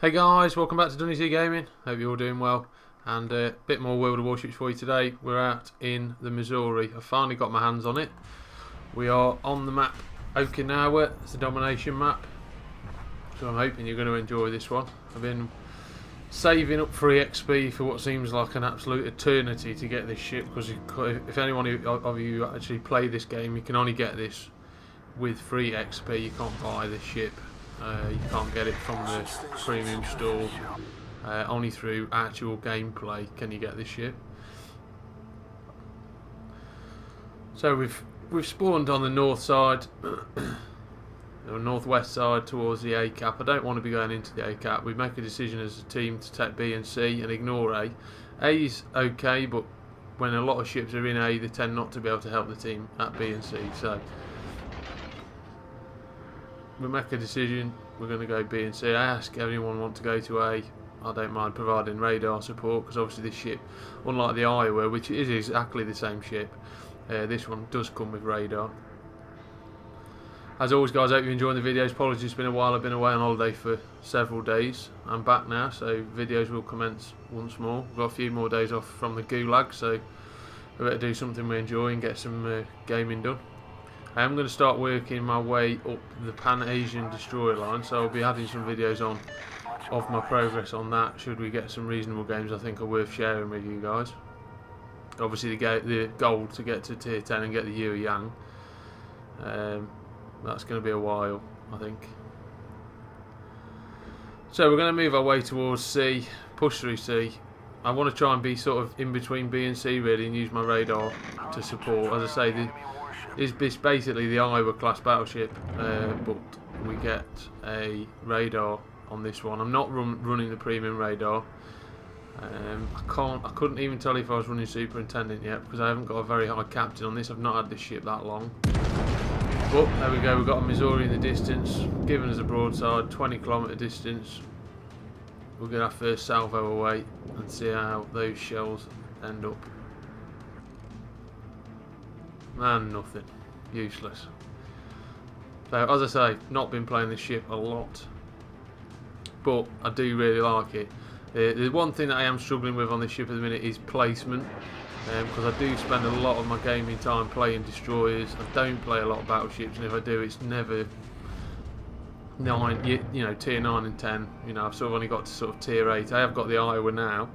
Hey guys, welcome back to DunnyZ Gaming. Hope you're all doing well. And a bit more World of Warships for you today. We're out in the Missouri. I finally got my hands on it. We are on the map Okinawa. It's the domination map. So I'm hoping you're going to enjoy this one. I've been saving up free XP for what seems like an absolute eternity to get this ship, because if anyone of you actually play this game, you can only get this with free XP. You can't buy this ship. You can't get it from the premium store. Only through actual gameplay can you get this ship. So we've spawned on the north side, or northwest side towards the A cap. I don't want to be going into the A cap. We make a decision as a team to take B and C and ignore A. A is okay, but when a lot of ships are in A, they tend not to be able to help the team at B and C. So we make a decision, we're going to go B and C. I ask everyone want to go to A. I don't mind providing radar support, because obviously this ship, unlike the Iowa, which is exactly the same ship, this one does come with radar. As always guys, I hope you're enjoying the videos. Apologies, it's been a while, I've been away on holiday for several days. I'm back now, so videos will commence once more. We've got a few more days off from the gulag, so we better do something we enjoy and get some gaming done. I am going to start working my way up the Pan-Asian destroyer line, so I'll be adding some videos on of my progress on that. Should we get some reasonable games I think are worth sharing with you guys. Obviously the goal to get to tier 10 and get the Yue Yang, that's going to be a while I think. So we're going to move our way towards C, push through C. I want to try and be sort of in between B and C really, and use my radar to support. As I say, it's basically the Iowa class battleship, but we get a radar on this one. I'm not running the premium radar. I couldn't even tell if I was running superintendent yet, because I haven't got a very high captain on this. I've not had this ship that long. But there we go, we've got a Missouri in the distance, giving us a broadside, 20-kilometre distance. We'll get our first salvo away and see how those shells end up. And nothing. Useless. So as I say, not been playing this ship a lot, but I do really like it. The one thing that I am struggling with on this ship at the minute is placement, because I do spend a lot of my gaming time playing destroyers. I don't play a lot of battleships, and if I do, it's never tier 9 and 10. I've sort of only got to sort of tier 8. I have got the Iowa now,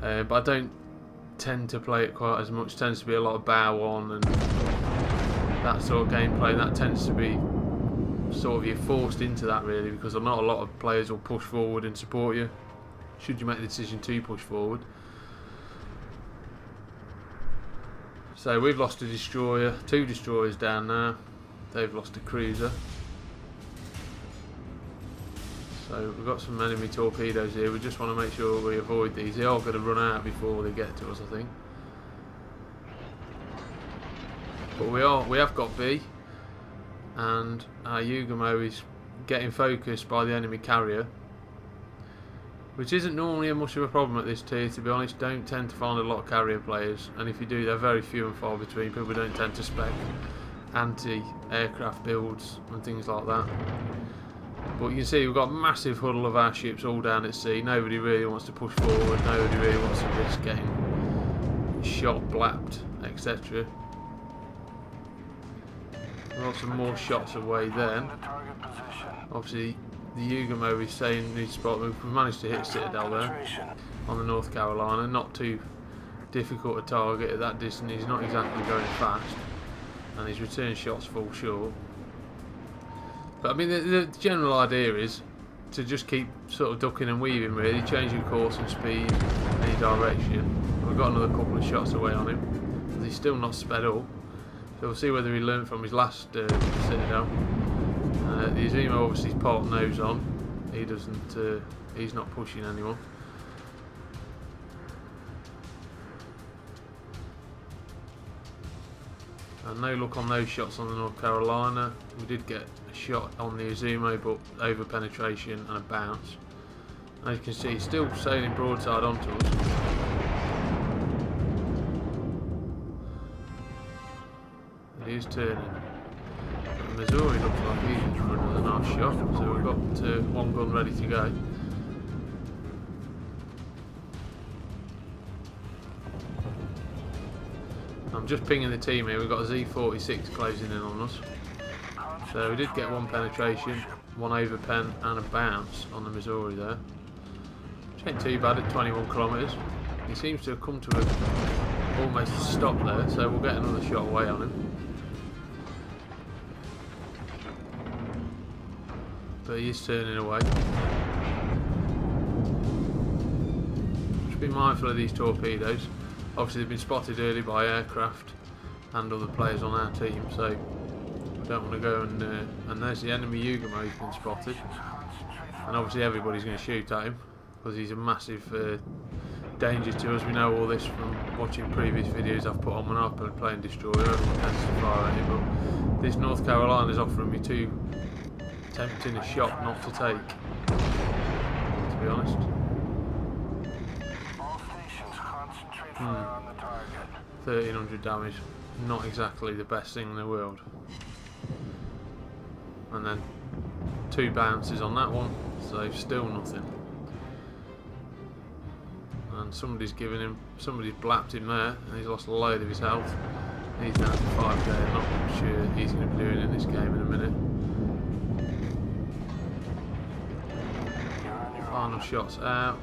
but I don't tend to play it quite as much. It tends to be a lot of bow on and that sort of gameplay, and that tends to be sort of, you're forced into that really, because not a lot of players will push forward and support you should you make the decision to push forward. So we've lost a destroyer, 2 destroyers down now. They've lost a cruiser. So we've got some enemy torpedoes here. We just want to make sure we avoid these. They are going to run out before they get to us, I think. But we have got B, and our Yugamo is getting focused by the enemy carrier, which isn't normally much of a problem at this tier, to be honest. Don't tend to find a lot of carrier players, and if you do, they're very few and far between. People don't tend to spec anti-aircraft builds and things like that. But you can see we've got a massive huddle of our ships all down at sea. Nobody really wants to push forward, nobody really wants to risk getting shot, blapped, etc. We've got some more shots away then. Obviously the Yugamo is saying new spot. We've managed to hit Citadel there on the North Carolina. Not too difficult to target at that distance. He's not exactly going fast, and his return shots fall short. But I mean, the general idea is to just keep sort of ducking and weaving really, changing course and speed, any direction. We've got another couple of shots away on him, but he's still not sped up. So we'll see whether he learned from his last Citadel. The Izimo obviously is part nose on. He doesn't. He's not pushing anyone. And no luck on those shots on the North Carolina. We did get a shot on the Izimo, but over penetration and a bounce. As you can see, he's still sailing broadside onto us. It is turning. Missouri looks like he's in for another nice shot, so we've got one gun ready to go. I'm just pinging the team here. We've got a Z46 closing in on us. So we did get one penetration, one overpen and a bounce on the Missouri there. Which ain't too bad at 21 kilometres. He seems to have come to almost a stop there, so we'll get another shot away on him. But he is turning away. Just be mindful of these torpedoes. Obviously they've been spotted early by aircraft and other players on our team, so we don't want to go and there's the enemy Yugumo who's been spotted. And obviously everybody's going to shoot at him because he's a massive danger to us. We know all this from watching previous videos I've put on when I've been playing Destroyer. Everyone tends to fire at him, but this North Carolina is offering me too tempting a shot not to take, to be honest. 1300 damage, not exactly the best thing in the world. And then 2 bounces on that one, so still nothing. And somebody's blapped him there, and he's lost a load of his health. He's down to 5k. I'm not sure he's going to be doing in this game in a minute. Final shots out,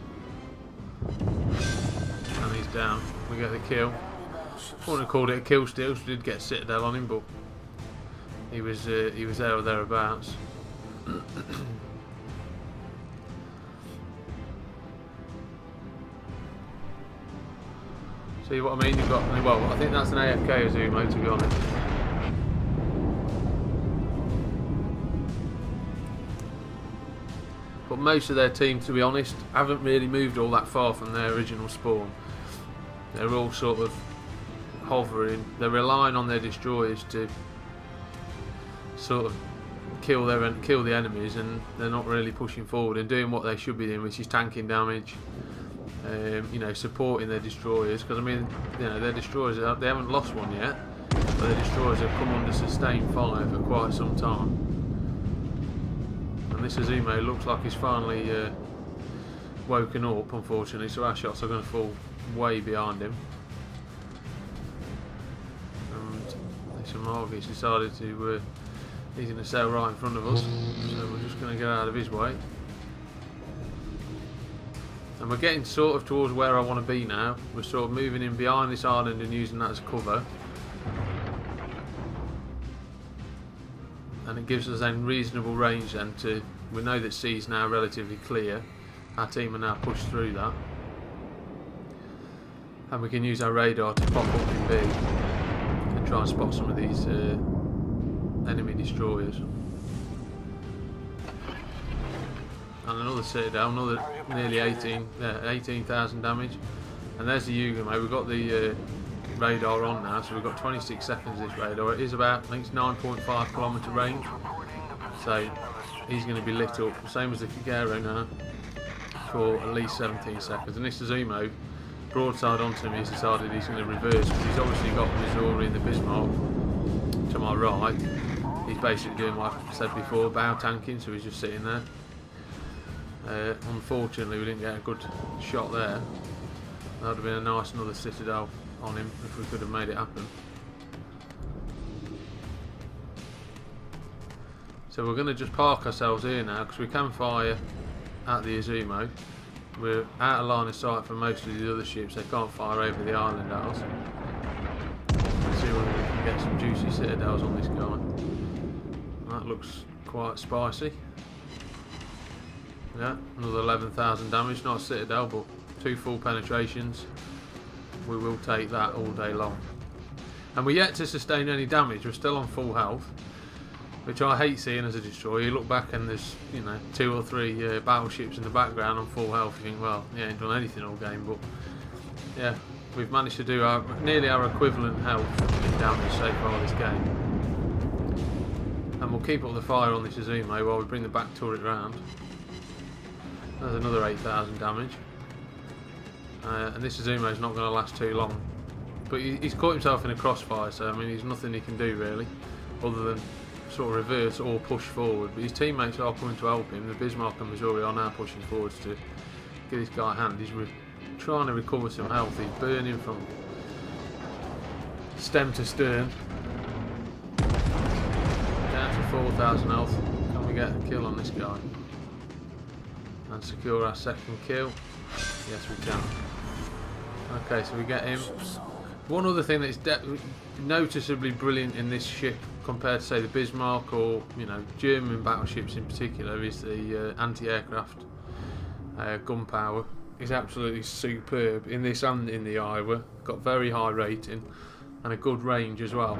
and he's down. We get the kill. I wouldn't have called it a kill steal, so we did get Citadel on him, but he was there or thereabouts. See what I mean? You've got, well, I think that's an AFK Azumo, to be honest. But most of their team, to be honest, haven't really moved all that far from their original spawn. They're all sort of hovering. They're relying on their destroyers to sort of kill the enemies, and they're not really pushing forward and doing what they should be doing, which is tanking damage. You know, supporting their destroyers, because I mean, you know, their destroyers, they haven't lost one yet, but their destroyers have come under sustained fire for quite some time. And this Azumo looks like he's finally woken up, unfortunately, so our shots are going to fall way behind him. And Samargi's decided to, he's going to sail right in front of us, so we're just going to get out of his way. And we're getting sort of towards where I want to be now. We're sort of moving in behind this island and using that as cover. And it gives us then reasonable range then to, we know that C is now relatively clear. Our team are now pushed through that. And we can use our radar to pop up in B and try and spot some of these enemy destroyers. And another Citadel, another nearly 18,000 damage. And there's the Yugumo. We've got the radar on now, so we've got 26 seconds this radar. It is about, I think it's 9.5 kilometre range. So he's going to be lit up, same as the Kagero now, for at least 17 seconds. And this Azumo, broadside onto him, he's decided he's going to reverse, because he's obviously got Missouri and the Bismarck to my right. He's basically doing what I said before, bow tanking, so he's just sitting there. Unfortunately we didn't get a good shot there. That would have been a nice another Citadel on him if we could have made it happen. So we're going to just park ourselves here now, because we can fire at the Azumo. We're out of line of sight for most of the other ships. They can't fire over the island at us. Let's see whether we can get some juicy Citadels on this guy. That looks quite spicy. Yeah, another 11,000 damage, not a Citadel, but 2 full penetrations. We will take that all day long. And we're yet to sustain any damage. We're still on full health, which I hate seeing as a destroyer. You look back and there's, you know, 2 or 3 battleships in the background on full health. You think, well, you ain't done anything all game, but yeah, we've managed to do nearly our equivalent health in damage so far this game. And we'll keep up the fire on this Azumo while we bring the back turret round. There's another 8,000 damage. And this Azumo's not going to last too long. But he's caught himself in a crossfire, so I mean, there's nothing he can do really, other than sort of reverse or push forward, but his teammates are coming to help him. The Bismarck and Missouri are now pushing forwards to get this guy a hand. He's trying to recover some health. He's burning from stem to stern. Down to 4,000 health. Can we get a kill on this guy? And secure our second kill? Yes, we can. Okay, so we get him. One other thing that's noticeably brilliant in this ship compared to, say, the Bismarck or, you know, German battleships in particular is the anti-aircraft gunpowder. Is absolutely superb in this and in the Iowa. Got very high rating and a good range as well.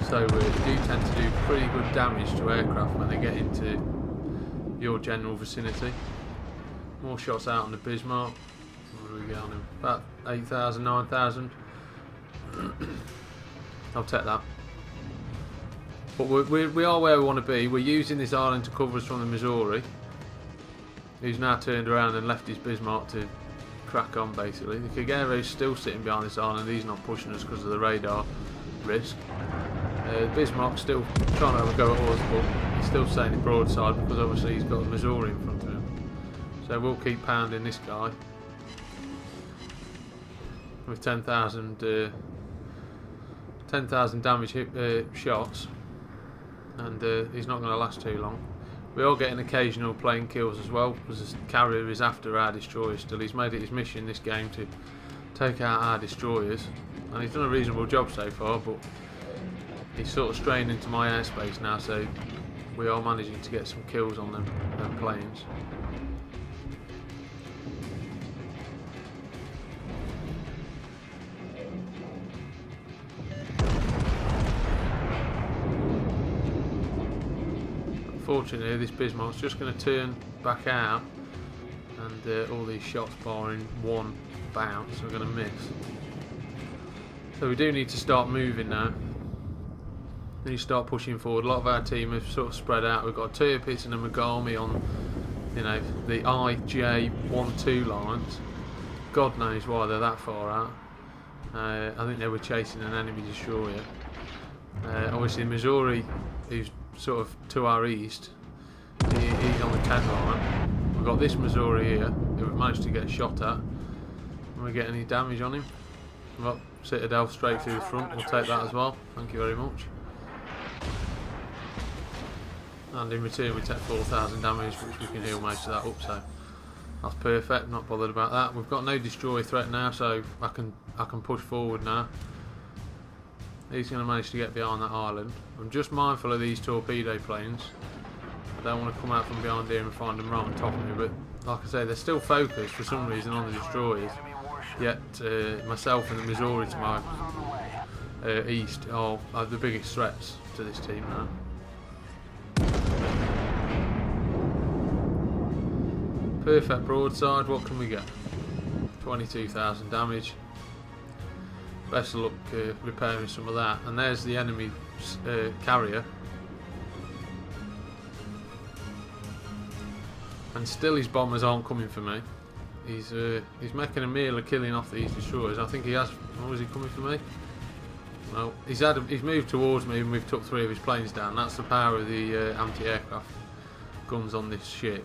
So do tend to do pretty good damage to aircraft when they get into your general vicinity. More shots out on the Bismarck. What do we get on him? About 8,000, 9,000. I'll take that. But we are where we want to be. We're using this island to cover us from the Missouri, who's now turned around and left his Bismarck to crack on, basically. The Kagero's still sitting behind this island. He's not pushing us because of the radar risk. Bismarck's still trying to have a go at us, but he's still sailing broadside because obviously he's got the Missouri in front of him. So we'll keep pounding this guy with 10,000 damage shots, and he's not going to last too long. We are getting occasional plane kills as well, because the carrier is after our destroyers still. He's made it his mission this game to take out our destroyers, and he's done a reasonable job so far, but he's sort of straying into my airspace now, so we are managing to get some kills on them planes. Unfortunately, this Bismarck's just going to turn back out, and all these shots barring one bounce are going to miss. So we do need to start moving now. We need to start pushing forward. A lot of our team have sort of spread out. We've got Tirpitz and a Megami on, you know, the IJ-12 lines. God knows why they're that far out. I think they were chasing an enemy destroyer. Obviously, Missouri, who's sort of to our east, he's on the 10 line. We've got this Missouri here who we've managed to get a shot at. Can we get any damage on him? We've got Citadel straight through the front. We'll take that as well. Thank you very much. And in return we take 4,000 damage, which we can heal most of that up, so that's perfect. Not bothered about that. We've got no destroyer threat now, so I can push forward now. He's going to manage to get behind that island. I'm just mindful of these torpedo planes. I don't want to come out from behind here and find them right on top of me, but like I say, they're still focused for some reason on the destroyers. Yet myself and the Missouri to my east are the biggest threats to this team now. Perfect broadside, what can we get? 22,000 damage. Best of luck repairing some of that. And there's the enemy carrier. And still his bombers aren't coming for me. He's making a meal of killing off these destroyers. I think he has. Oh, is he coming for me? Well, he's moved towards me and we've took 3 of his planes down. That's the power of the anti-aircraft guns on this ship.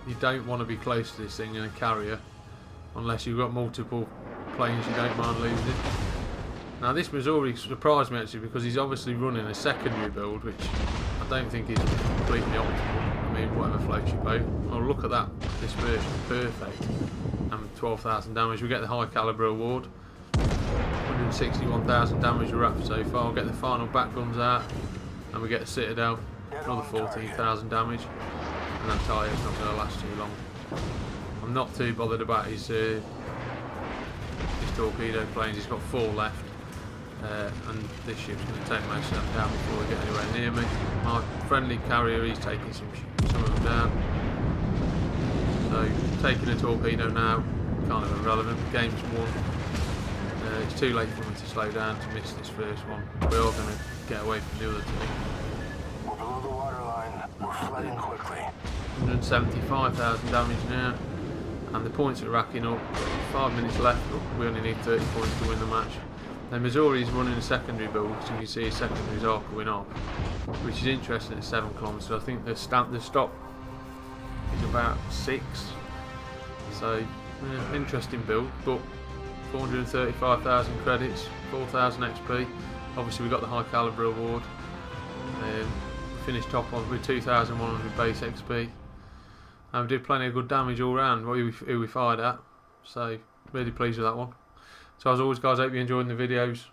You don't want to be close to this thing in a carrier unless you've got multiple planes you don't mind losing. Now this Missouri surprised me actually, because he's obviously running a secondary build, which I don't think is completely optimal. I mean, whatever floats your boat. Oh, look at that, this version, perfect. And 12,000 damage. We get the high caliber award. 161,000 damage we're up so far. We'll get the final back guns out, and we get a Citadel, another 14,000 damage. And that tyre's not going to last too long. I'm not too bothered about his torpedo planes. He's got 4 left, and this ship's going to take most of them down before we get anywhere near me. My friendly carrier, he's taking some of them down. So taking a torpedo now, kind of irrelevant. The game's won. It's too late for me to slow down to miss this first one. We are going to get away from the other 2. We're below the waterline. We're flooding quickly. 175,000 damage now, and the points are racking up. 5 minutes left, but we only need 30 points to win the match. Then Missouri is running a secondary build, so you can see his secondaries are coming off, which is interesting at 7 kilometres. I think the stop is about 6, so yeah, interesting build, but 435,000 credits, 4,000 XP. Obviously we got the high calibre award. Finished top on with 2,100 base XP. And we did plenty of good damage all round who we fired at, so really pleased with that one. So as always guys, I hope you're enjoying the videos.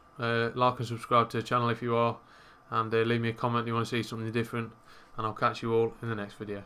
Like and subscribe to the channel if you are, and leave me a comment if you want to see something different, and I'll catch you all in the next video.